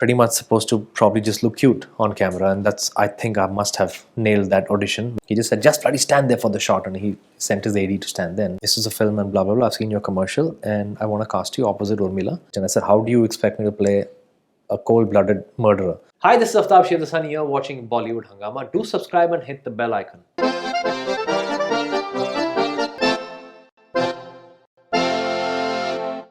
pretty much supposed to probably just look cute on camera, and I think I must have nailed that audition. He just said, just bloody stand there for the shot, and he sent his AD to stand there. This is a film and blah blah blah. I've seen your commercial and I want to cast you opposite Urmila. And I said, how do you expect me to play a cold-blooded murderer? Hi, this is Aftab Shirdasani here watching Bollywood Hungama. Do subscribe and hit the bell icon.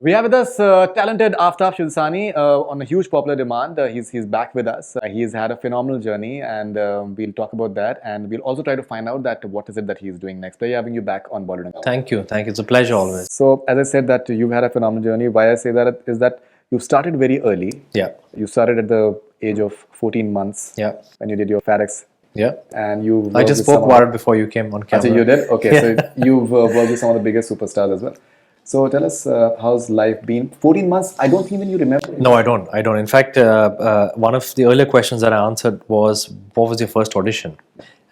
We have with us talented Aftab Shirdasani on a huge popular demand. He's back with us. He's had a phenomenal journey, and we'll talk about that. And we'll also try to find out that what is it that he's doing next. We're having you back on Bollywood Hungama. Thank you. It's a pleasure always. So, as I said, that you've had a phenomenal journey. Why I say that is that you started very early. Yeah. You started at the age of 14 months. Yeah. When you did your FADX. Yeah. And you. I just spoke about it before you came on camera. So you did? Okay. Yeah. So you've worked with some of the biggest superstars as well. So tell us, how's life been? 14 months, I don't even you remember. No, I don't. In fact, one of the earlier questions that I answered was, what was your first audition?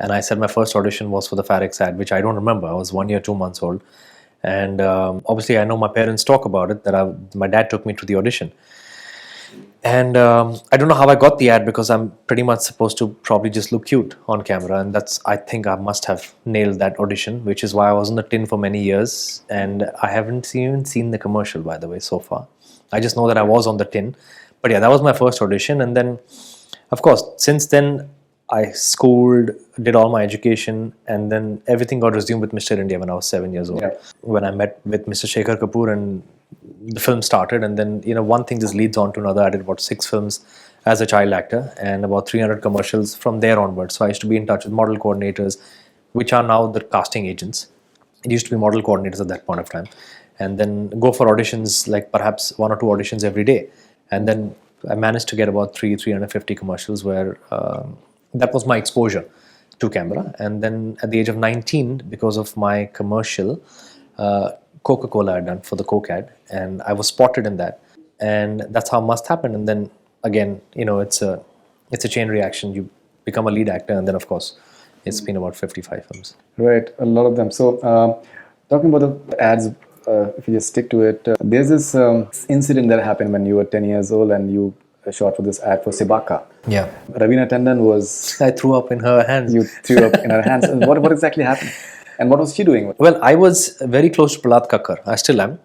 And I said my first audition was for the FADX ad, which I don't remember. I was 1 year, 2 months old. And obviously I know my parents talk about it, that my dad took me to the audition. And I don't know how I got the ad, because I'm pretty much supposed to probably just look cute on camera, and I think I must have nailed that audition, which is why I was on the tin for many years, and I haven't even seen the commercial, by the way, so far. I just know that I was on the tin. But yeah, that was my first audition, and then of course since then I schooled, did all my education, and then everything got resumed with Mr. India when I was 7 years old. Yeah. When I met with Mr. Shekhar Kapoor and the film started, and then one thing just leads on to another. I did about 6 films as a child actor and about 300 commercials from there onwards. So I used to be in touch with model coordinators, which are now the casting agents. It used to be model coordinators at that point of time, and then go for auditions, like perhaps 1 or 2 auditions every day. And then I managed to get about 350 commercials where that was my exposure to camera. And then at the age of 19, because of my commercial, Coca-Cola had done for the Coke ad, and I was spotted in that, and that's how Must happened. And then again, it's a chain reaction. You become a lead actor, and then of course it's been about 55 films. Right, a lot of them. So talking about the ads, if you just stick to it, there's this incident that happened when you were 10 years old and you shot for this ad for Sebaka. Yeah. Raveena Tandon was... I threw up in her hands. You threw up in her hands. And what exactly happened? And what was she doing? Well, I was very close to Prahlad Kakkar. I still am,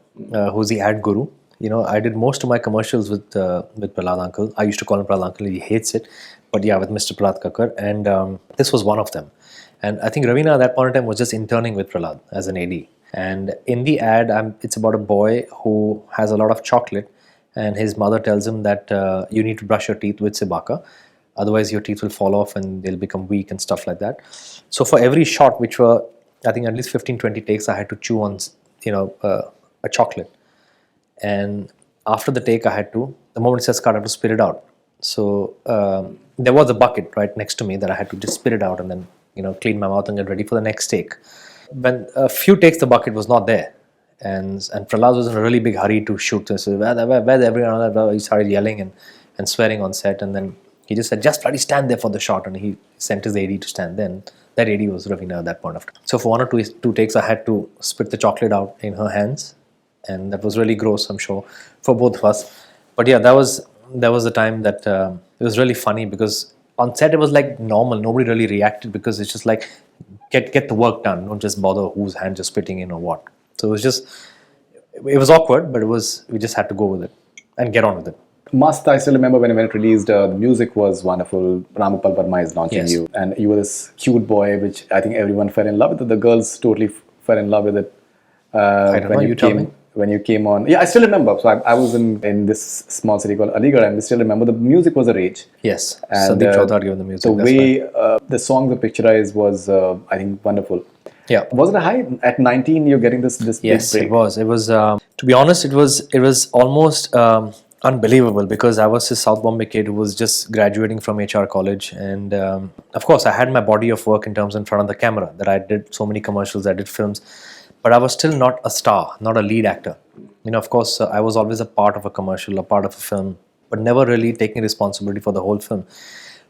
who's the ad guru. I did most of my commercials with Prahlad uncle. I used to call him Prahlad uncle. He hates it. But yeah, with Mr. Prahlad Kakkar. And this was one of them. And I think Raveena at that point in time was just interning with Prahlad as an AD. And in the ad, it's about a boy who has a lot of chocolate. And his mother tells him that you need to brush your teeth with Sebaka. Otherwise, your teeth will fall off and they'll become weak and stuff like that. So for every shot, which were, I think, at least 15-20 takes, I had to chew on, a chocolate. And after the take, the moment it says cut, I had to spit it out. So there was a bucket right next to me that I had to just spit it out and then, clean my mouth and get ready for the next take. When a few takes, the bucket was not there. And Prahlad was in a really big hurry to shoot this. So where's everyone? He started yelling and swearing on set, and then he just said, just bloody stand there for the shot, and he sent his AD to stand there. And that AD was Raveena at that point of time. So for 1 or 2 takes, I had to spit the chocolate out in her hands, and that was really gross, I'm sure, for both of us. But yeah, that was the time that it was really funny, because on set it was like normal. Nobody really reacted, because it's just like, get the work done. Don't just bother whose hand you're spitting in or what. So it was awkward, but we just had to go with it and get on with it. Must, I still remember when it released, the music was wonderful. Ramapal Verma is launching you, and you were this cute boy, which I think everyone fell in love with. The girls totally fell in love with it. I don't know, you tell me. When you came on, yeah, I still remember. So I was in this small city called Aligarh, and I still remember the music was a rage. Yes, and Sandeep Chaudhary gave the music. The way the songs were picturized was, I think, wonderful. Yeah. Was it a high? At 19, you're getting this yes, big break? It was. It was. To be honest, it was almost unbelievable, because I was a South Bombay kid who was just graduating from HR college, and of course I had my body of work in terms in front of the camera, that I did so many commercials, I did films, but I was still not a star, not a lead actor. Of course, I was always a part of a commercial, a part of a film, but never really taking responsibility for the whole film.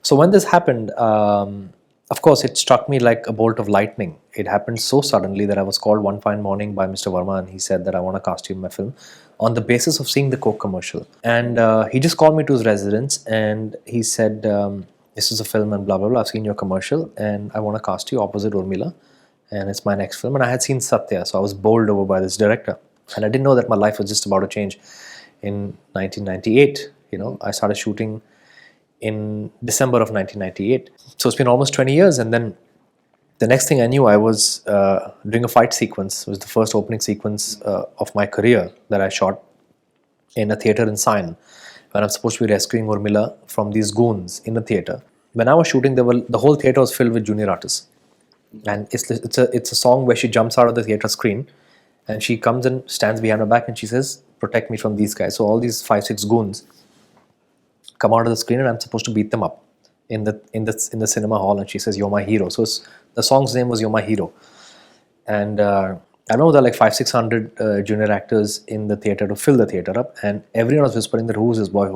So when this happened, of course, it struck me like a bolt of lightning. It happened so suddenly that I was called one fine morning by Mr. Verma, and he said that I want to cast you in my film. on the basis of seeing the Coke commercial. And he just called me to his residence and he said, this is a film and blah, blah, blah. I've seen your commercial and I want to cast you opposite Urmila. And it's my next film. And I had seen Satya, so I was bowled over by this director. And I didn't know that my life was just about to change. In 1998, I started shooting in December of 1998. So it's been almost 20 years. And then the next thing I knew, I was doing a fight sequence. It was the first opening sequence of my career that I shot in a theatre in Sion, when I'm supposed to be rescuing Urmila from these goons in a theatre. When I was shooting, the whole theatre was filled with junior artists. And it's a song where she jumps out of the theatre screen and she comes and stands behind her back and she says, protect me from these guys. So all these 5-6 goons come out of the screen and I'm supposed to beat them up in the cinema hall, and she says, you're my hero. So the song's name was You're My Hero. And I know there are like 500-600 junior actors in the theatre to fill the theatre up, and everyone was whispering that who's this boy,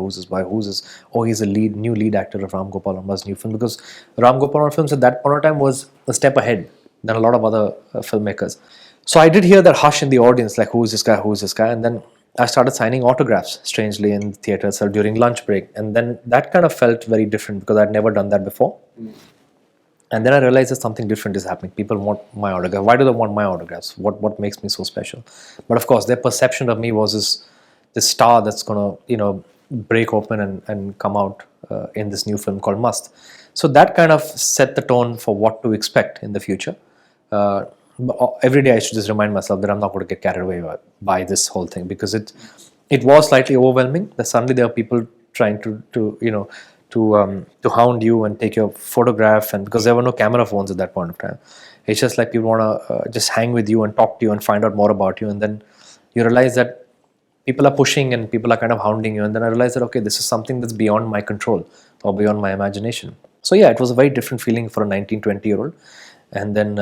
he's a new lead actor of Ram Gopal Varma's new film, because Ram Gopal Varma films at that point of time was a step ahead than a lot of other filmmakers. So I did hear that hush in the audience, like who's this guy, and then I started signing autographs, strangely, in the theatre itself during lunch break, and then that kind of felt very different because I'd never done that before. And then I realized that something different is happening. People want my autograph. Why do they want my autographs? What makes me so special? But of course, their perception of me was this star that's gonna break open and come out in this new film called Mast. So that kind of set the tone for what to expect in the future. Every day I should just remind myself that I'm not going to get carried away by this whole thing, because it was slightly overwhelming. That suddenly there are people trying to hound you and take your photograph, and because there were no camera phones at that point of time, it's just like people want to just hang with you and talk to you and find out more about you, and then you realize that people are pushing and people are kind of hounding you, and then I realized that okay, this is something that's beyond my control or beyond my imagination. So yeah, it was a very different feeling for a 19-20-year-old, and then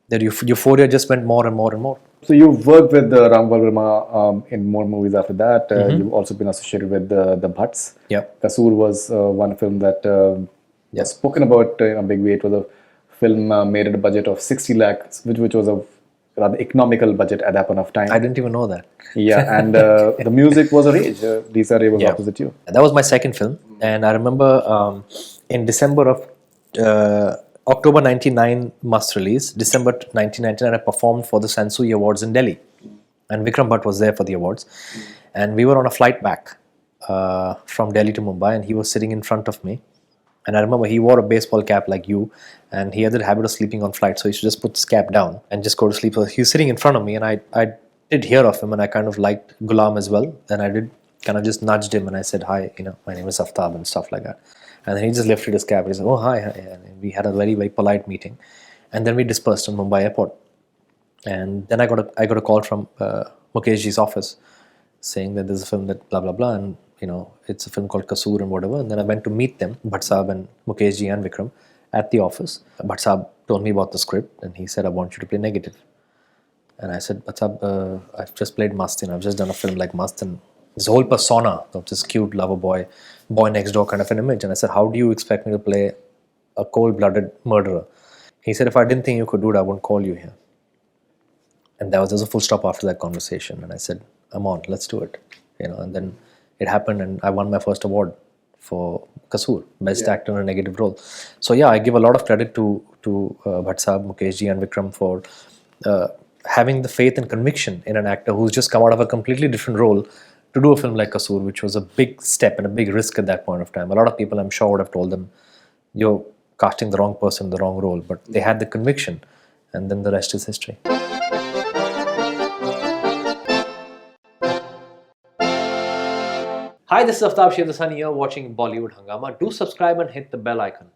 the euphoria just went more and more and more. So you've worked with Ram Gopal Varma in more movies after that. You've also been associated with the Bhatts. Yeah. Kasoor was one film that was spoken about in a big way. It was a film made at a budget of 60 lakhs, which was a rather economical budget at that point of time. I didn't even know that. Yeah, and the music was a rage. Lisa Ray was opposite you. That was my second film, and I remember in December of October 99 Mast release, December 1999 I performed for the Sansui Awards in Delhi, and Vikram Bhatt was there for the awards, and we were on a flight back from Delhi to Mumbai, and he was sitting in front of me, and I remember he wore a baseball cap like you, and he had the habit of sleeping on flight, so he should just put his cap down and just go to sleep. So he was sitting in front of me, and I did hear of him, and I kind of liked Gulam as well, and I did kind of just nudged him and I said, hi, my name is Aftab and stuff like that. And then he just lifted his cap and he said, oh, hi. And we had a very, very polite meeting. And then we dispersed in Mumbai airport. And then I got a call from Mukeshji's office saying that there's a film that blah, blah, blah. And, it's a film called Kasoor and whatever. And then I went to meet them, Bhatt Saab and Mukeshji and Vikram, at the office. Bhatt Saab told me about the script and he said, I want you to play negative. And I said, Bhatt Saab, I've just played Mast. I've just done a film like Mast. And this whole persona of this cute lover boy next door kind of an image. And I said, how do you expect me to play a cold-blooded murderer? He said, if I didn't think you could do it, I wouldn't call you here. And there was a full stop after that conversation. And I said, I'm on, let's do it. And then it happened and I won my first award for Kasoor, Best Actor in a Negative Role. So yeah, I give a lot of credit to Bhatt Saab, Mukeshji and Vikram for having the faith and conviction in an actor who's just come out of a completely different role to do a film like Kasoor, which was a big step and a big risk at that point of time. A lot of people, I'm sure, would have told them, you're casting the wrong person, the wrong role. But they had the conviction, and then the rest is history. Hi, this is Aftab Shevdasani here watching Bollywood Hungama. Do subscribe and hit the bell icon.